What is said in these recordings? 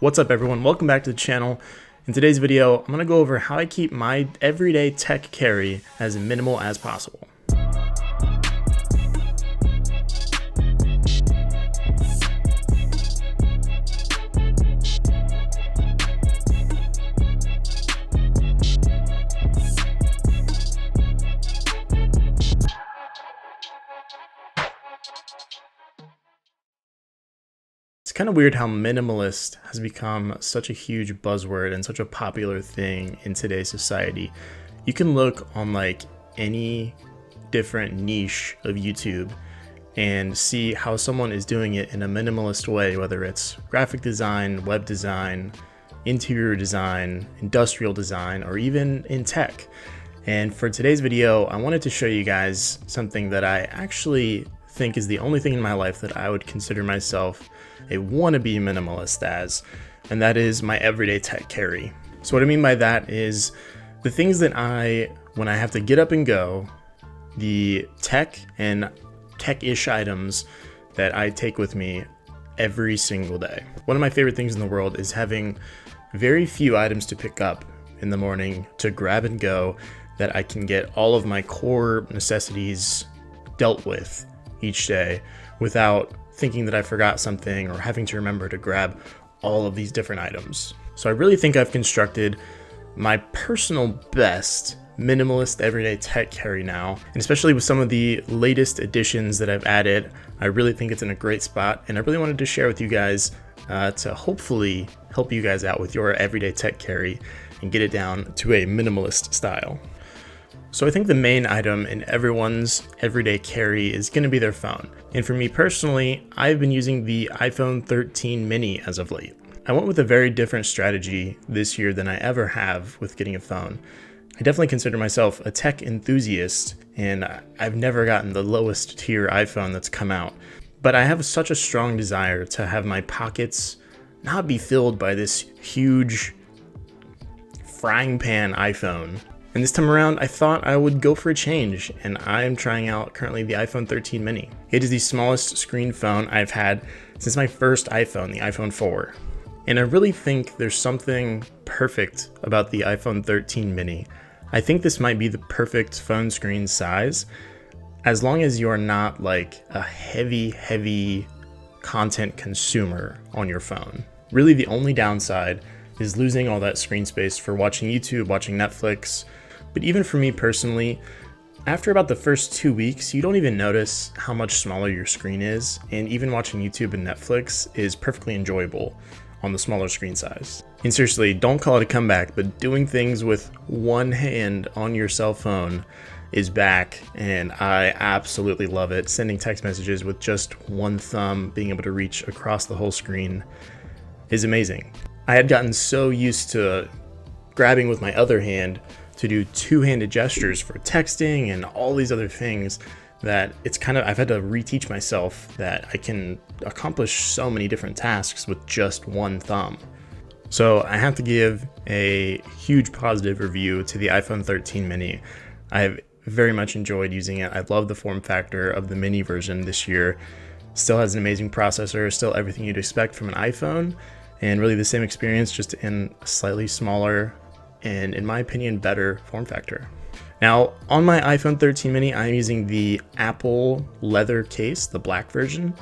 What's up everyone, welcome back to the channel. In today's video, I'm going to go over how I keep my everyday tech carry as minimal as possible. It's kind of weird how minimalist has become such a huge buzzword and such a popular thing in today's society. You can look on like any different niche of YouTube and see how someone is doing it in a minimalist way, whether it's graphic design, web design, interior design, industrial design, or even in tech. And for today's video, I wanted to show you guys something that I actually think is the only thing in my life that I would consider myself a wannabe minimalist as, and that is my everyday tech carry. So what I mean by that is the things that when I have to get up and go, the tech and tech-ish items that I take with me every single day. One of my favorite things in the world is having very few items to pick up in the morning to grab and go, that I can get all of my core necessities dealt with each day without thinking that I forgot something or having to remember to grab all of these different items. So I really think I've constructed my personal best minimalist everyday tech carry now, and especially with some of the latest additions that I've added, I really think it's in a great spot, and I really wanted to share with you guys to hopefully help you guys out with your everyday tech carry and get it down to a minimalist style. So I think the main item in everyone's everyday carry is going to be their phone. And for me personally, I've been using the iPhone 13 mini as of late. I went with a very different strategy this year than I ever have with getting a phone. I definitely consider myself a tech enthusiast, and I've never gotten the lowest tier iPhone that's come out. But I have such a strong desire to have my pockets not be filled by this huge frying pan iPhone. And this time around, I thought I would go for a change, and I am trying out currently the iPhone 13 mini. It is the smallest screen phone I've had since my first iPhone, the iPhone 4. And I really think there's something perfect about the iPhone 13 mini. I think this might be the perfect phone screen size, as long as you're not like a heavy content consumer on your phone. Really the only downside is losing all that screen space for watching YouTube, watching Netflix. But even for me personally, after about the first 2 weeks, you don't even notice how much smaller your screen is, and even watching YouTube and Netflix is perfectly enjoyable on the smaller screen size. And seriously, don't call it a comeback, but doing things with one hand on your cell phone is back, and I absolutely love it. Sending text messages with just one thumb, being able to reach across the whole screen is amazing. I had gotten so used to grabbing with my other hand to do two-handed gestures for texting and all these other things that I've had to reteach myself that I can accomplish so many different tasks with just one thumb. So I have to give a huge positive review to the iPhone 13 mini. I have very much enjoyed using it. I love the form factor of the mini version this year. Still has an amazing processor, still everything you'd expect from an iPhone, and really the same experience, just in a slightly smaller and, in my opinion, better form factor. Now, on my iPhone 13 mini, I'm using the Apple leather case, the black version,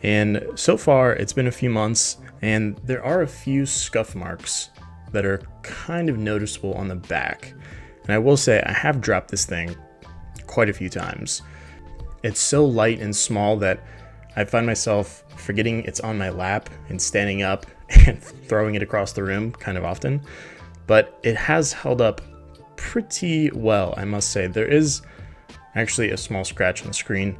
and so far it's been a few months, and there are a few scuff marks that are kind of noticeable on the back. And I will say, I have dropped this thing quite a few times. It's so light and small that I find myself forgetting it's on my lap and standing up and throwing it across the room kind of often. But it has held up pretty well, I must say. There is actually a small scratch on the screen,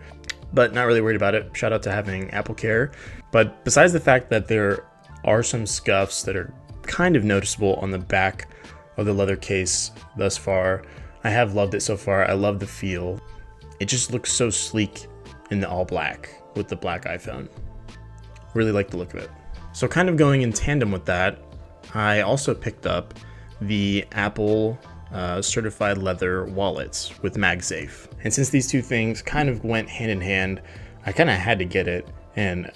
but not really worried about it. Shout out to having Apple Care. But besides the fact that there are some scuffs that are kind of noticeable on the back of the leather case thus far, I have loved it so far. I love the feel. It just looks so sleek in the all black with the black iPhone. Really like the look of it. So kind of going in tandem with that, I also picked up the Apple certified leather wallets with Magsafe. And since these two things kind of went hand in hand, I kind of had to get it. And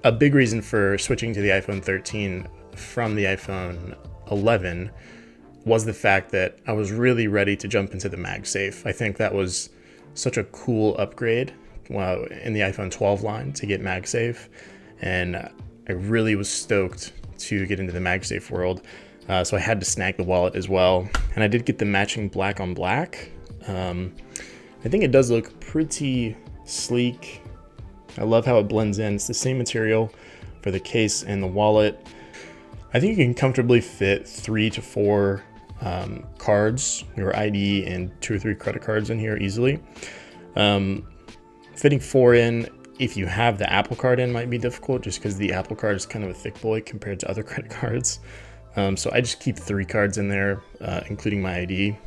a big reason for switching to the iPhone 13 from the iPhone 11 was the fact that I was really ready to jump into the Magsafe. I think that was such a cool upgrade in the iPhone 12 line to get Magsafe, and I really was stoked to get into the Magsafe world. So I had to snag the wallet as well, and I did get the matching black on black. I think it does look pretty sleek. I love how it blends in. It's the same material for the case and the wallet. I think you can comfortably fit 3 to 4 cards, your ID, and 2 or 3 credit cards in here easily. Fitting 4 in, if you have the Apple Card in, might be difficult just because the Apple Card is kind of a thick boy compared to other credit cards. So I just keep 3 cards in there, including my ID.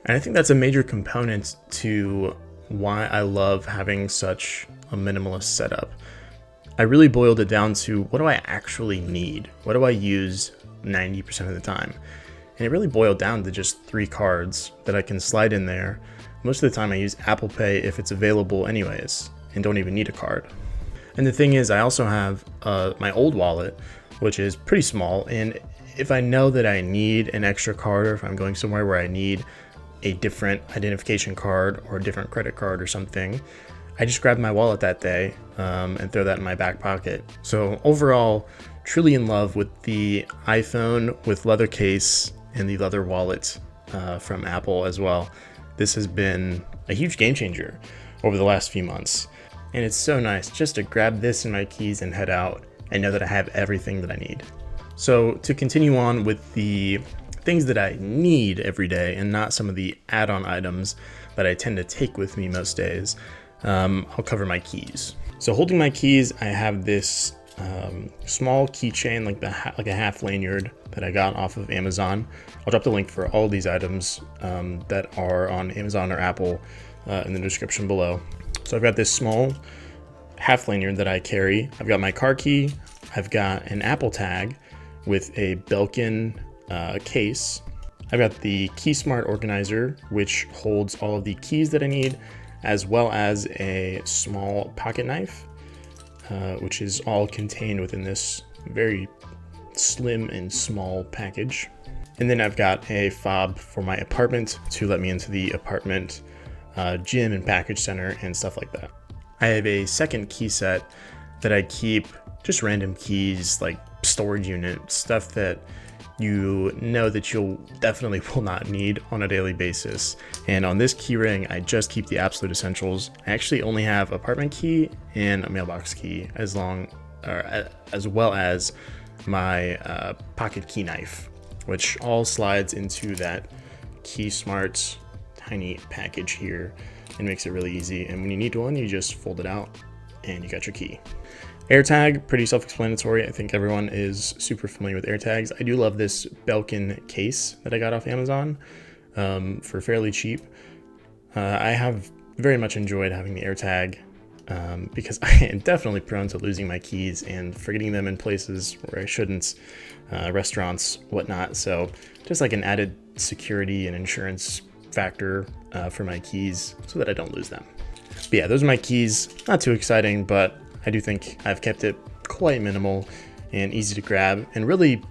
And I think that's a major component to why I love having such a minimalist setup. I really boiled it down to, what do I actually need? What do I use 90% of the time? And it really boiled down to just 3 cards that I can slide in there. Most of the time I use Apple Pay if it's available anyways, and don't even need a card. And the thing is, I also have my old wallet, which is pretty small, and if I know that I need an extra card, or if I'm going somewhere where I need a different identification card or a different credit card or something, I just grab my wallet that day and throw that in my back pocket. So overall, truly in love with the iPhone with leather case and the leather wallet from Apple as well. This has been a huge game changer over the last few months. And it's so nice just to grab this and my keys and head out and know that I have everything that I need. So to continue on with the things that I need every day and not some of the add-on items that I tend to take with me most days, I'll cover my keys. So holding my keys, I have this small keychain, like a half lanyard that I got off of Amazon. I'll drop the link for all these items that are on Amazon or Apple in the description below. So I've got this small half lanyard that I carry. I've got my car key. I've got an Apple tag with a Belkin case. I've got the Key Smart organizer, which holds all of the keys that I need, as well as a small pocket knife, which is all contained within this very slim and small package. And then I've got a fob for my apartment to let me into the apartment gym and package center and stuff like that. I have a second key set that I keep just random keys, like storage unit, stuff that you know that you'll definitely will not need on a daily basis. And on this key ring, I just keep the absolute essentials. I actually only have apartment key and a mailbox key, as well as my pocket key knife, which all slides into that Key Smart tiny package here and makes it really easy. And when you need one, you just fold it out and you got your key. AirTag, pretty self-explanatory. I think everyone is super familiar with AirTags. I do love this Belkin case that I got off Amazon for fairly cheap. I have very much enjoyed having the AirTag because I am definitely prone to losing my keys and forgetting them in places where I shouldn't, restaurants, whatnot. So just like an added security and insurance factor for my keys so that I don't lose them. But yeah, those are my keys. Not too exciting, but I do think I've kept it quite minimal and easy to grab. And really,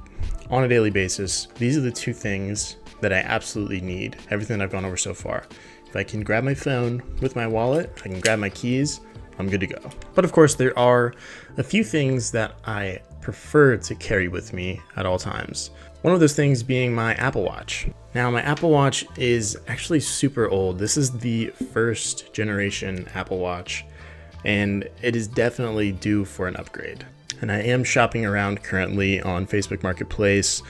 on a daily basis, these are the 2 things that I absolutely need. Everything I've gone over so far. If I can grab my phone with my wallet, I can grab my keys, I'm good to go. But of course, there are a few things that I prefer to carry with me at all times. One of those things being my Apple Watch. Now, my Apple Watch is actually super old. This is the 1st generation Apple Watch, and it is definitely due for an upgrade. And I am shopping around currently on Facebook Marketplace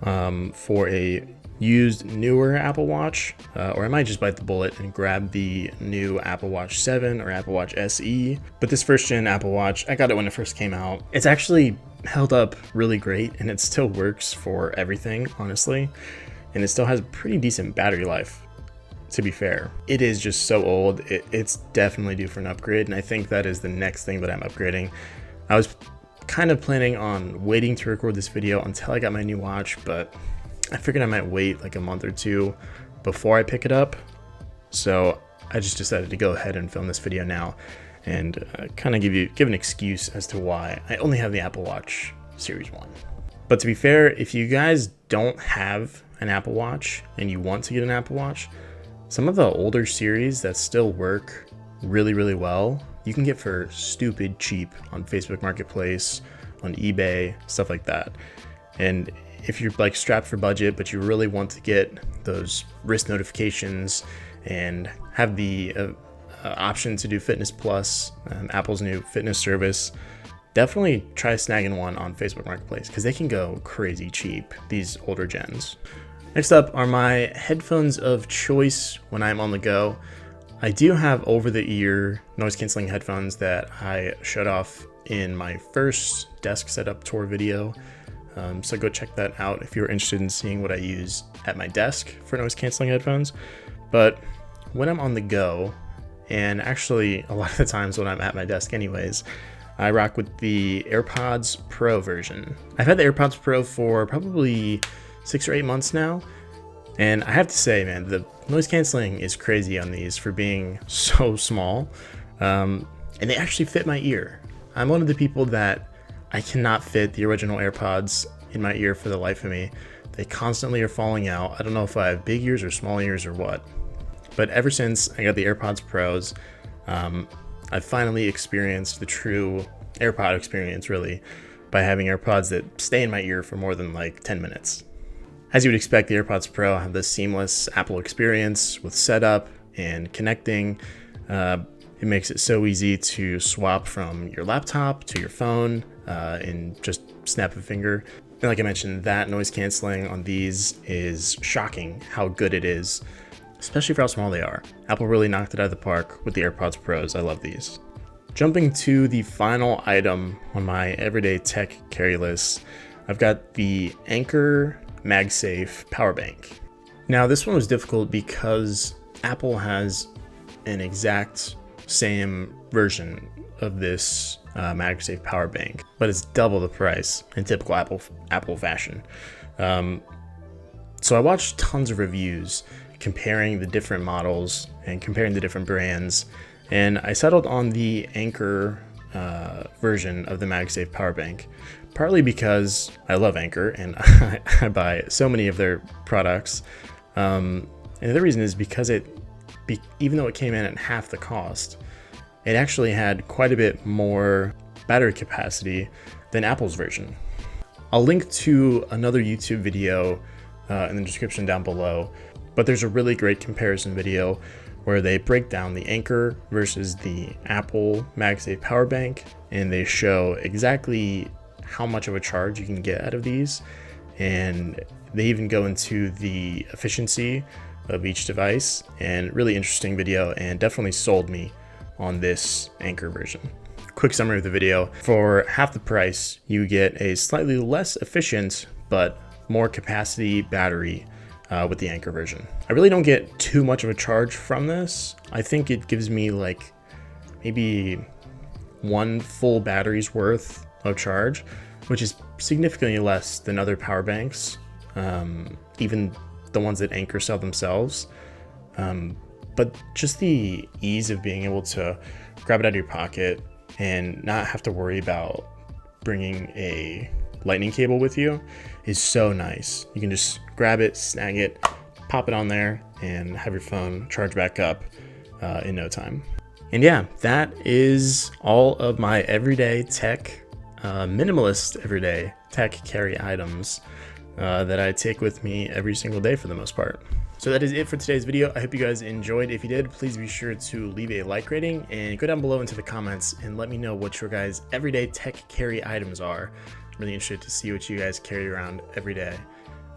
for a used newer Apple Watch, or I might just bite the bullet and grab the new Apple Watch 7 or Apple Watch SE. But this 1st gen Apple Watch, I got it when it first came out. It's actually held up really great, and it still works for everything, honestly. And it still has pretty decent battery life, to be fair. It is just so old. It's definitely due for an upgrade, and I think that is the next thing that I'm upgrading. I was kind of planning on waiting to record this video until I got my new watch, but I figured I might wait like a month or 2 before I pick it up. So I just decided to go ahead and film this video now and kind of give an excuse as to why I only have the Apple Watch Series 1. But to be fair, if you guys don't have an Apple Watch and you want to get an Apple Watch, some of the older series that still work really, really well, you can get for stupid cheap on Facebook Marketplace, on eBay, stuff like that. And if you're like strapped for budget, but you really want to get those wrist notifications and have the option to do Fitness Plus, Apple's new fitness service, definitely try snagging one on Facebook Marketplace because they can go crazy cheap, these older gens. Next up are my headphones of choice when I'm on the go. I do have over-the-ear noise-canceling headphones that I showed off in my first desk setup tour video. So go check that out if you're interested in seeing what I use at my desk for noise-canceling headphones. But when I'm on the go, and actually a lot of the times when I'm at my desk anyways, I rock with the Airpods Pro version. I've had the Airpods Pro for probably 6 or 8 months now, and I have to say, man, the noise canceling is crazy on these for being so small, and they actually fit my ear. I'm one of the people that I cannot fit the original AirPods in my ear for the life of me. They constantly are falling out. I don't know if I have big ears or small ears or what, but ever since I got the AirPods Pros, I've finally experienced the true AirPod experience, really, by having AirPods that stay in my ear for more than like 10 minutes. As you would expect, the AirPods Pro have this seamless Apple experience with setup and connecting. It makes it so easy to swap from your laptop to your phone in just snap of a finger. And like I mentioned, that noise canceling on these is shocking how good it is, especially for how small they are. Apple really knocked it out of the park with the AirPods Pros. I love these. Jumping to the final item on my everyday tech carry list, I've got the Anker Magsafe power bank. Now this one was difficult because Apple has an exact same version of this Magsafe power bank, but it's double the price in typical Apple fashion. So I watched tons of reviews comparing the different models and comparing the different brands, and I settled on the Anker version of the Magsafe power bank, partly because I love Anker and I buy so many of their products, and the other reason is because even though it came in at half the cost, it actually had quite a bit more battery capacity than Apple's version. I'll link to another YouTube video in the description down below, but there's a really great comparison video where they break down the Anker versus the Apple Magsafe power bank, and they show exactly how much of a charge you can get out of these, and they even go into the efficiency of each device. And really interesting video, and definitely sold me on this Anker version. Quick summary of the video: for half the price you get a slightly less efficient but more capacity battery with the Anker version. I really don't get too much of a charge from this. I think it gives me like maybe 1 full battery's worth of charge, which is significantly less than other power banks, even the ones that Anker sell themselves. But just the ease of being able to grab it out of your pocket and not have to worry about bringing a lightning cable with you is so nice. You can just grab it, snag it, pop it on there, and have your phone charge back up in no time. And yeah, that is all of my everyday tech, minimalist everyday tech carry items that I take with me every single day for the most part. So that is it for today's video. I hope you guys enjoyed. If you did, please be sure to leave a like rating and go down below into the comments and let me know what your guys' everyday tech carry items are. I'm really interested to see what you guys carry around every day.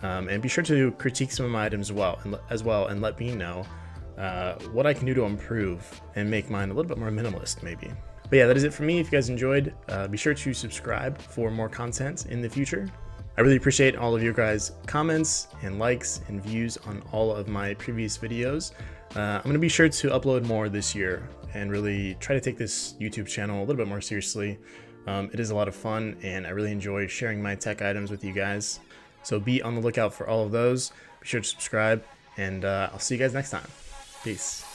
And be sure to critique some of my items as well, and let me know what I can do to improve and make mine a little bit more minimalist maybe. But yeah, that is it for me. If you guys enjoyed, be sure to subscribe for more content in the future. I really appreciate all of your guys' comments and likes and views on all of my previous videos. I'm going to be sure to upload more this year and really try to take this YouTube channel a little bit more seriously. It is a lot of fun, and I really enjoy sharing my tech items with you guys. So be on the lookout for all of those. Be sure to subscribe, and I'll see you guys next time. Peace.